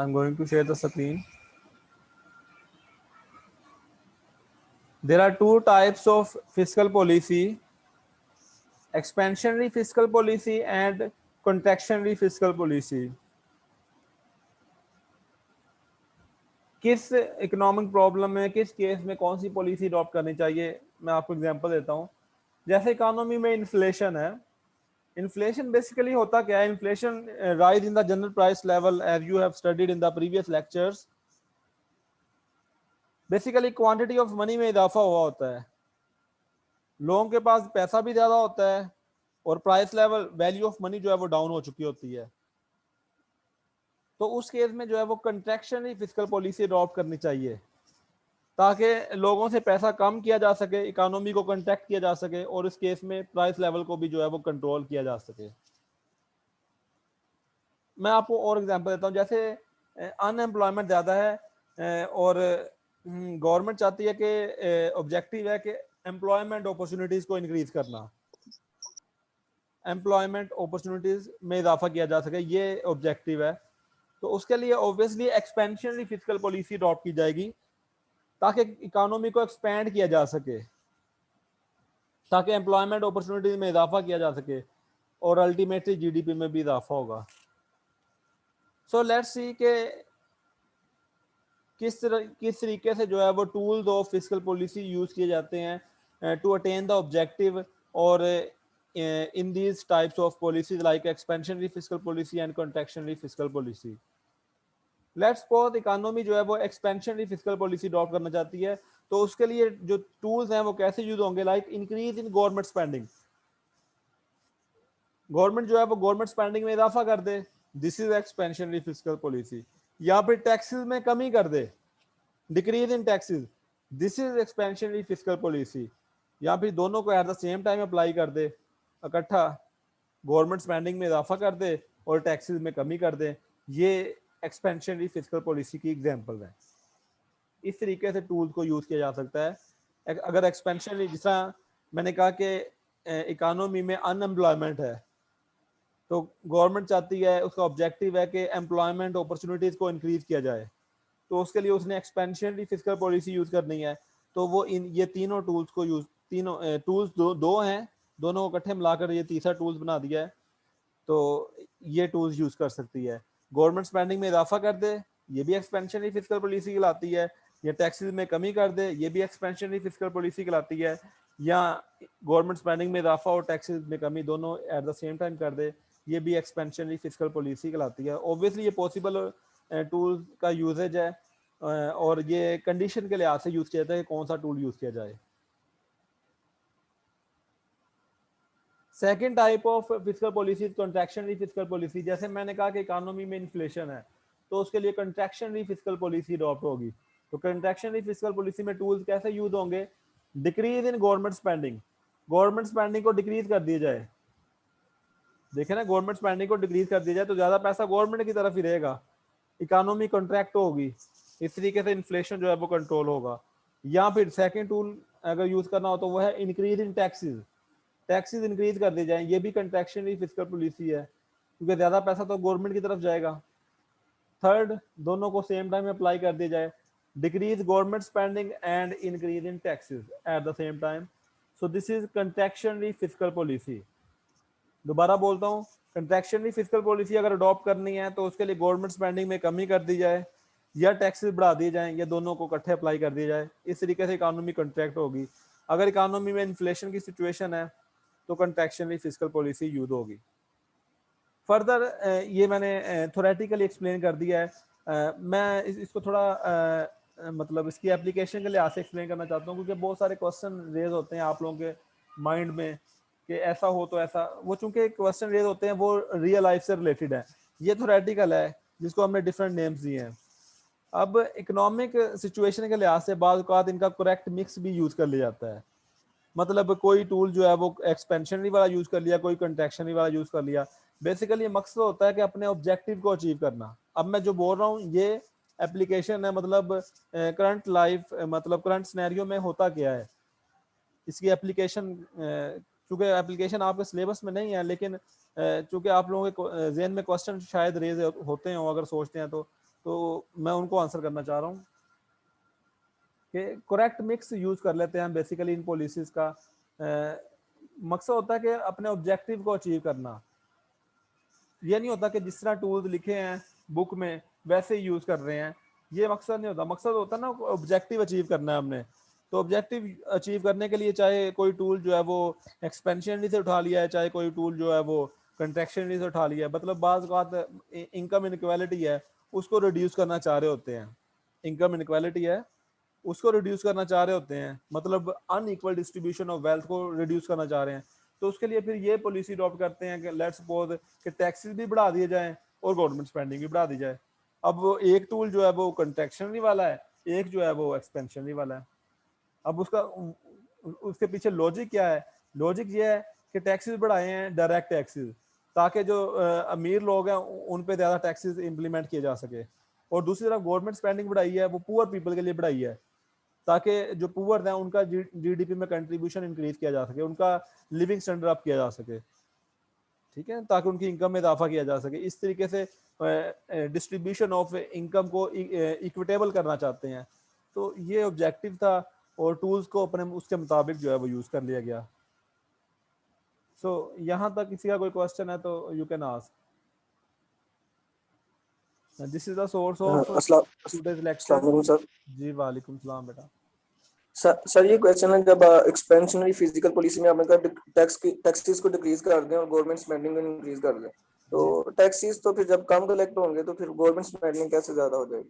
I'm going to share the screen. There are two types of fiscal policy: expansionary fiscal policy and contractionary fiscal policy. किस economic problem में, किस case में कौन सी policy adopt करनी चाहिए, मैं आपको एग्जांपल देता हूं। जैसे इकोनॉमी में इन्फ्लेशन है, इन्फ्लेशन बेसिकली होता क्या है? Inflation rise in the general price level as you have studied in the previous lectures. Basically quantity of money में इजाफा हुआ होता है, लोगों के पास पैसा भी ज्यादा होता है और price level, value of money जो है वो डाउन हो चुकी होती है। तो उस केस में जो है वो कंट्रैक्शनरी फिस्कल पॉलिसी अडॉप्ट करनी चाहिए ताकि लोगों से पैसा कम किया जा सके, इकोनॉमी को कंट्रैक्ट किया जा सके और इस केस में प्राइस लेवल को भी जो है वो कंट्रोल किया जा सके। मैं आपको और एग्जांपल देता हूं। जैसे अनएम्प्लॉयमेंट ज़्यादा है और गवर्नमेंट चाहती है कि ऑब्जेक्टिव है कि एम्प्लॉयमेंट अपॉर्चुनिटीज़ को इंक्रीज करना, एम्प्लॉयमेंट अपॉर्चुनिटीज़ में इजाफा किया जा सके, ये ऑब्जेक्टिव है। तो उसके लिए obviously expansionary fiscal policy adopt की जाएगी ताकि इकोनॉमी को एक्सपेंड किया जा सके, ताकि एम्प्लॉयमेंट अपॉर्चुनिटीज में इजाफा किया जा सके और अल्टीमेटली जीडीपी में भी इजाफा होगा। सो लेट्स सी के किस तरीके से जो है वो tools of fiscal policy use किए जाते हैं टू अटेन द ऑब्जेक्टिव और in these types of policies like expansionary fiscal policy and contractionary fiscal policy. Let's suppose economy जो है वो एक्सपेंशनरी फिस्कल पॉलिसी अडॉप्ट करना चाहती है, तो उसके लिए जो टूल्स हैं वो कैसे यूज होंगे? Like increase in government spending, government जो है वो गवर्नमेंट स्पेंडिंग में इजाफा कर दे, this is expansionary fiscal policy. या फिर टैक्सेस में कमी कर दे, decrease in taxes, this is expansionary fiscal policy. या फिर दोनों को at the same time apply कर दे, इकट्ठा गवर्नमेंट स्पेंडिंग में इजाफा कर दे और टैक्सेस में कमी कर दे, ये एक्सपेंशनरी फिस्कल पॉलिसी की एग्जांपल है। इस तरीके से टूल्स को यूज किया जा सकता है। अगर एक्सपेंशनरी, जिस तरह मैंने कहा कि इकोनॉमी में अनएम्प्लॉयमेंट है, तो गवर्नमेंट चाहती है, उसका ऑब्जेक्टिव है कि एम्प्लॉयमेंट अपॉर्चुनिटीज को इंक्रीज किया जाए, तो उसके लिए उसने एक्सपेंशनरी फिस्कल पॉलिसी यूज करनी है। तो वो ये तीनों टूल्स को यूज, तीनों टूल्स दो हैं, दोनों को इकट्ठे मिलाकर ये तीसरा टूल्स बना दिया है। तो ये टूल्स यूज कर सकती है। गवर्नमेंट स्पेंडिंग में इजाफा कर दे, ये भी एक्सपेंशनरी फिस्कल पॉलिसी कहलाती है। या टैक्सेस में कमी कर दे, ये भी एक्सपेंशनरी फिस्कल पॉलिसी कहलाती है। या गवर्नमेंट स्पेंडिंग में इजाफा और टैक्सेस में कमी दोनों एट द सेम टाइम कर दे, ये भी एक्सपेंशनरी फिस्कल पॉलिसी कहलाती है। ऑब्वियसली ये पॉसिबल टूल का यूजेज है और ये कंडीशन के लिहाज से यूज किया जाता है कि कौन सा टूल यूज किया जाए। Second type of fiscal policy contractionary fiscal policy. जैसे मैंने कहा कि इकोनॉमी में इन्फ्लेशन है, तो उसके लिए कॉन्ट्रैक्शनरी फिस्कल पॉलिसी अडॉप्ट होगी। तो कॉन्ट्रैक्शनरी फिस्कल पॉलिसी में टूल्स कैसे यूज होंगे? Decrease in government spending, government spending को डिक्रीज कर दिया जाए। देखे ना, गवर्नमेंट स्पेंडिंग को डिक्रीज कर दिया जाए तो ज्यादा पैसा गवर्नमेंट की तरफ ही रहेगा, इकोनॉमी कॉन्ट्रैक्ट होगी, इस तरीके से इन्फ्लेशन जो है वो कंट्रोल होगा। या फिर सेकेंड टूल अगर यूज करना हो तो वो है increase in taxes, taxes increase कर दी जाए, ये भी कंट्रैक्शनरी फिस्कल पॉलिसी है क्योंकि ज्यादा पैसा तो गवर्नमेंट की तरफ जाएगा। थर्ड, दोनों को सेम टाइम में अप्लाई कर दिया जाए, decrease government spending and increase in taxes at the same time. So this is contractionary fiscal policy. दोबारा बोलता हूँ, कंट्रैक्शनरी फिस्कल पॉलिसी अगर अडॉप्ट करनी है तो उसके लिए गवर्नमेंट स्पेंडिंग में कमी कर दी जाए या टैक्सेस बढ़ा दिए जाए, या दोनों को इकट्ठे अप्लाई कर दिया जाए। इस तरीके से इकोनॉमी कॉन्ट्रैक्ट होगी। अगर इकोनॉमी में इन्फ्लेशन की सिचुएशन है तो कॉन्ट्रैक्शनरी फिस्कल पॉलिसी यूज होगी। फर्दर ये मैंने थोरेटिकली एक्सप्लेन कर दिया है। मैं इसको थोड़ा मतलब इसकी एप्लीकेशन के लिहाज से एक्सप्लेन करना चाहता हूँ क्योंकि बहुत सारे क्वेश्चन रेज होते हैं आप लोगों के माइंड में कि ऐसा हो तो ऐसा, वो चूंकि क्वेश्चन रेज होते हैं वो रियल लाइफ से रिलेटेड है। ये थोरेटिकल है जिसको हमने डिफरेंट नेम्स दिए हैं। अब इकोनॉमिक सिचुएशन के लिहाज से बाज़ औक़ात इनका करेक्ट मिक्स भी यूज कर लिया जाता है। मतलब कोई टूल जो है वो एक्सपेंशनरी वाला यूज कर लिया, कोई कंट्रैक्शनरी वाला यूज कर लिया। बेसिकली मकसद होता है कि अपने ऑब्जेक्टिव को अचीव करना। अब मैं जो बोल रहा हूँ ये एप्लीकेशन है, मतलब करंट लाइफ, मतलब करंट सिनेरियो में होता क्या है, इसकी एप्लीकेशन चूंकि एप्लीकेशन आपके सिलेबस में नहीं है, लेकिन चूंकि आप लोगों के जहन में क्वेश्चन शायद रेज होते हैं अगर सोचते हैं तो तो मैं उनको आंसर करना चाह रहा हूँ कि करेक्ट मिक्स यूज कर लेते हैं हम बेसिकली इन पॉलिसीज का। मकसद होता है कि अपने ऑब्जेक्टिव को अचीव करना। ये नहीं होता कि जिस तरह टूल्स लिखे हैं बुक में वैसे ही यूज कर रहे हैं, ये मकसद नहीं होता। मकसद होता है ना ऑब्जेक्टिव अचीव करना है हमने। तो ऑब्जेक्टिव अचीव करने के लिए चाहे कोई टूल जो है वो एक्सपेंशनरी से उठा लिया है, चाहे कोई टूल जो है वो कंट्रैक्शनरी से उठा लिया है, मतलब बात इनकम इनक्वालिटी है उसको रिड्यूस करना चाह रहे होते हैं। इनकम इनक्वालिटी है उसको रिड्यूस करना चाह रहे होते हैं, मतलब अनइक्वल डिस्ट्रीब्यूशन ऑफ वेल्थ को रिड्यूस करना चाह रहे हैं। तो उसके लिए फिर ये पॉलिसी अडॉप्ट करते हैं कि लेट्स सपोज कि टैक्सेस भी बढ़ा दिए जाएं और गवर्नमेंट स्पेंडिंग भी बढ़ा दी जाए। अब वो एक टूल जो है वो कंट्रैक्शनरी वाला है, एक जो है वो एक्सपेंशनरी वाला है। अब उसके पीछे लॉजिक क्या है? लॉजिक ये है कि टैक्सेस बढ़ाए हैं डायरेक्ट टैक्सेस, ताकि जो अमीर लोग हैं उन पे ज़्यादा टैक्सेस इंप्लीमेंट किए जा सके। और दूसरी तरफ गवर्नमेंट स्पेंडिंग बढ़ाई है वो पुअर पीपल के लिए बढ़ाई है, ताकि जो पुअर हैं उनका जीडीपी में कंट्रीब्यूशन इंक्रीज किया जा सके, उनका लिविंग स्टैंडर्ड अप किया जा सके, ठीक है, ताकि उनकी इनकम में इजाफा किया जा सके। इस तरीके से डिस्ट्रीब्यूशन ऑफ इनकम को इक्विटेबल करना चाहते हैं। तो ये ऑब्जेक्टिव था और टूल्स को अपने उसके मुताबिक जो है वो यूज कर लिया गया। सो यहाँ तक किसी का कोई क्वेश्चन है तो you can ask. This is the source of today's lecture. अस्सलाम सर। जी वालेकुम सलाम बेटा। सर ये क्वेश्चन है, जब एक्सपेंशनरी फिजिकल पॉलिसी में आपने कहा टैक्सेस को डिक्रीज कर दें और गवर्नमेंट स्पेंडिंग को इंक्रीज कर दें, तो टैक्सेस तो फिर जब कम कलेक्ट होंगे तो फिर गवर्नमेंट स्पेंडिंग कैसे ज्यादा हो जाएगी?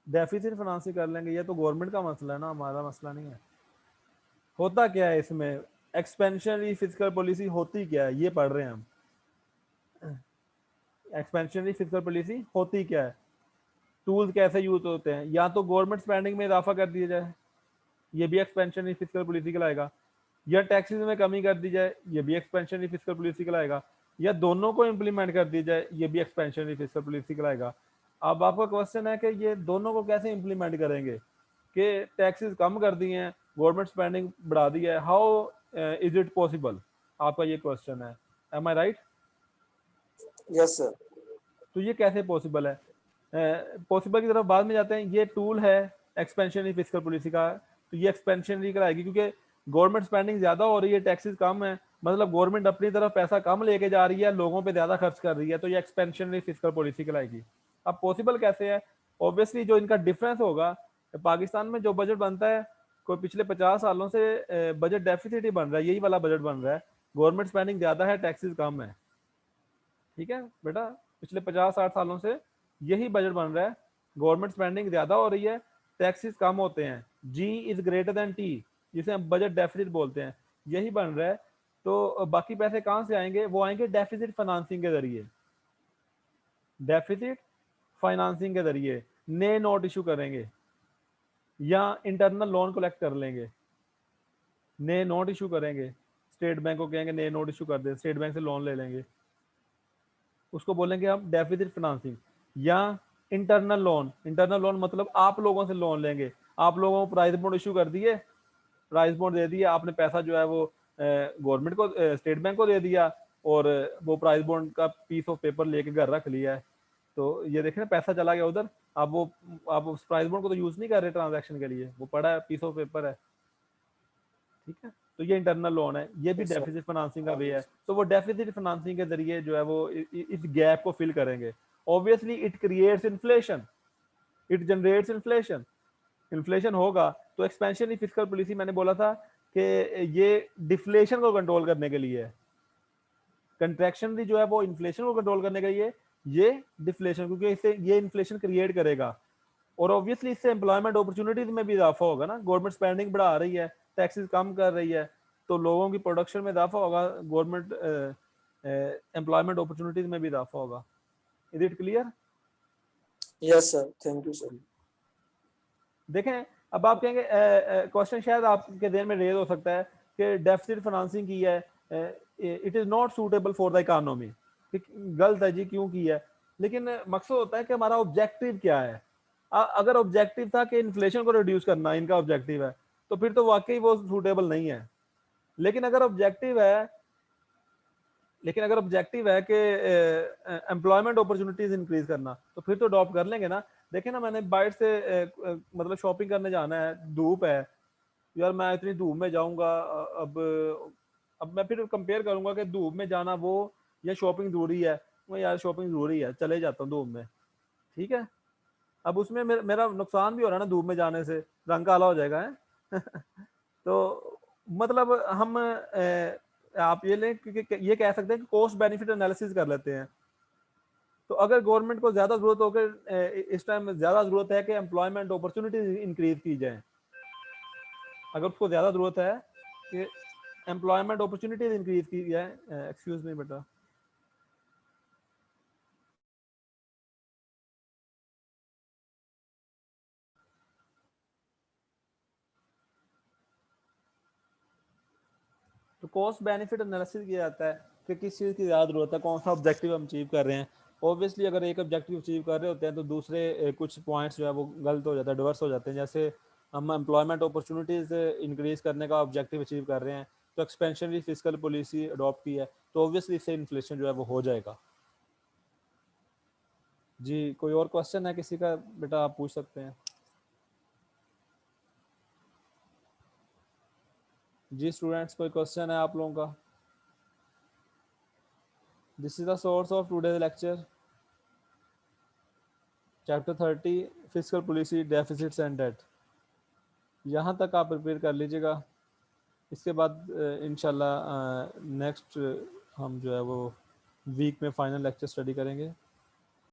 डेफिसिट फाइनेंसिंग कर लेंगे, ये तो गवर्नमेंट का मसला है ना, हमारा मसला नहीं है। होता क्या है इसमें, एक्सपेंशनरी फिजिकल पॉलिसी होती क्या है ये पढ़ रहे हैं हम। एक्सपेंशनरी फिजिकल पॉलिसी होती क्या है, टूल्स कैसे यूज होते हैं। या तो गवर्नमेंट स्पेंडिंग में इजाफा कर दिया जाए, ये भी एक्सपेंशनरी फिजिकल पॉलिसी कहलाएगा, या टैक्सेस में कमी कर दी जाए, ये भी एक्सपेंशनरी फिजिकल पॉलिसी कहलाएगा, या दोनों को इम्प्लीमेंट कर दी जाए, ये भी एक्सपेंशनरी फिजिकल पॉलिसी कहलाएगा। अब आपका क्वेश्चन है कि ये दोनों को कैसे इम्प्लीमेंट करेंगे, कि टैक्सेस कम कर दिए हैं, गवर्नमेंट स्पेंडिंग बढ़ा दी है, हाउ इज इट पॉसिबल, आपका ये क्वेश्चन है। एम आई राइट? Yes sir. तो ये कैसे पॉसिबल है? पॉसिबल की तरफ बाद में जाते हैं। ये टूल है एक्सपेंशनरी फिजिकल पॉलिसी का, तो ये एक्सपेंशनरी कराएगी क्योंकि गवर्नमेंट स्पेंडिंग ज्यादा हो रही है, टैक्सेस कम है, मतलब गवर्नमेंट अपनी तरफ पैसा कम लेके जा रही है, लोगों पे ज्यादा खर्च कर रही है, तो ये एक्सपेंशनरी फिजिकल पॉलिसी कहलाएगी। अब पॉसिबल कैसे है? ऑब्वियसली जो इनका डिफरेंस होगा, पाकिस्तान में जो बजट बनता है कोई पिछले 50 सालों से बजट डेफिसिट ही बन रहा है, यही वाला बजट बन रहा है, गवर्नमेंट स्पेंडिंग ज्यादा है टैक्सेस कम है। ठीक है बेटा, पिछले 50-60 सालों से यही बजट बन रहा है, गवर्नमेंट स्पेंडिंग ज्यादा हो रही है, टैक्सेस कम होते हैं, जी इज ग्रेटर देन टी, जिसे हम बजट डेफिसिट बोलते हैं, यही बन रहा है। तो बाकी पैसे कहाँ से आएंगे? वो आएंगे डेफिसिट फाइनेंसिंग के जरिए, डेफिसिट फाइनेंसिंग के जरिए नए नोट इशू करेंगे या इंटरनल लोन कलेक्ट कर लेंगे, नए नोट इशू करेंगे, स्टेट बैंक को कहेंगे नए नोट इशू कर दे, स्टेट बैंक से लोन ले लेंगे, उसको बोलेंगे हम डेफिसिट फाइनेंसिंग। या इंटरनल लोन, इंटरनल लोन मतलब आप लोगों से लोन लेंगे, आप लोगों को प्राइस बॉन्ड इशू कर दिए, प्राइस बॉन्ड दे दिया आपने, पैसा जो है वो गवर्नमेंट को स्टेट बैंक को दे दिया, और वो प्राइस बॉन्ड का पीस ऑफ पेपर लेके घर रख लिया है, तो ये देखें ना पैसा चला गया उधर। आप उस प्राइस बॉन्ड को तो यूज नहीं कर रहे ट्रांजैक्शन के लिए, वो पड़ा है, पीस ऑफ पेपर है, ठीक है। तो ये इंटरनल लोन है, ये भी डेफिसिट फाइनेंसिंग का वे है। तो वो डेफिसिट फाइनेंसिंग के जरिए जो है वो इस गैप को फिल करेंगे। Obviously it creates inflation, it generates inflation, inflation होगा तो एक्सपेंशन फिस्कल पॉलिसी मैंने बोला था कि ये डिफ्लेशन को कंट्रोल करने के लिए है, कंट्रैक्शन जो है वो इन्फ्लेशन को कंट्रोल करने के लिए, ये डिफ्लेशन, क्योंकि इससे ये इन्फ्लेशन क्रिएट करेगा, और ऑब्वियसली इससे एम्प्लॉयमेंट अपॉर्चुनिटीज में भी इजाफा होगा ना, गवर्नमेंट स्पेंडिंग बढ़ा रही है, टैक्सेस कम कर रही है, तो लोगों की प्रोडक्शन में इजाफा होगा, गवर्नमेंट एम्प्लॉयमेंट अपॉर्चुनिटीज में भी इजाफा होगा। Is it clear? Yes sir, thank you sir. देखें, अब आप कहेंगे क्वेश्चन शायद आपके ध्यान में रेज हो सकता है कि डेफिसिट फाइनेंसिंग की है, it is not suitable for the economy, गलत है जी, क्यों की है? लेकिन मकसद होता है कि हमारा ऑब्जेक्टिव क्या है। अगर ऑब्जेक्टिव था कि इन्फ्लेशन को रिड्यूस करना इनका ऑब्जेक्टिव है, तो फिर तो वाकई वो सूटेबल नहीं है। लेकिन अगर ऑब्जेक्टिव है लेकिन अगर ऑब्जेक्टिव है कि एम्प्लॉयमेंट अपॉर्चुनिटीज इंक्रीज करना, तो फिर तो अडॉप्ट कर लेंगे ना। देखे ना, मैंने बाहर से मतलब शॉपिंग करने जाना है, धूप है यार, मैं इतनी धूप में जाऊंगा, अब मैं फिर कंपेयर करूंगा कि धूप में जाना वो या शॉपिंग जरूरी है। मैं यार शॉपिंग जरूरी है, चले जाता हूँ धूप में, ठीक है। अब उसमें मेरा नुकसान भी हो रहा है ना धूप में जाने से, रंग काला हो जाएगा है तो मतलब हम आप ये लें कि ये कह सकते हैं कि कॉस्ट बेनिफिट एनालिसिस कर लेते हैं। तो अगर गवर्नमेंट को ज्यादा जरूरत हो कि इस टाइम ज्यादा जरूरत है कि एम्प्लॉयमेंट अपॉर्चुनिटीज इंक्रीज की जाए, अगर उसको ज्यादा जरूरत है कि एम्प्लॉयमेंट अपॉर्चुनिटीज इंक्रीज की जाए, एक्सक्यूज मी बेटा, तो कॉस्ट बेनिफिट एनालिसिस किया जाता है कि किस चीज़ की ज़्यादा जरूरत है, कौन सा ऑब्जेक्टिव हम अचीव कर रहे हैं। ऑब्वियसली अगर एक ऑब्जेक्टिव अचीव कर रहे होते हैं तो दूसरे कुछ पॉइंट्स जो है वो गलत हो जाता है, डिवर्स हो जाते हैं। जैसे हम एम्प्लॉयमेंट अपॉर्चुनिटीज़ इंक्रीज करने का ऑब्जेक्टिव अचीव कर रहे हैं, तो एक्सपेंशनरी फिजिकल पॉलिसी अडॉप्ट की है, तो ऑब्वियसली इससे इन्फ्लेशन जो है वो हो जाएगा। जी, कोई और क्वेश्चन है किसी का बेटा, आप पूछ सकते हैं। जी स्टूडेंट्स, कोई क्वेश्चन है आप लोगों का? This is the source of today's lecture, chapter 30 physical policy deficits and debt. यहाँ तक आप प्रिपेयर कर लीजिएगा। इसके बाद इंशाल्लाह नेक्स्ट हम जो है वो वीक में फाइनल लेक्चर स्टडी करेंगे।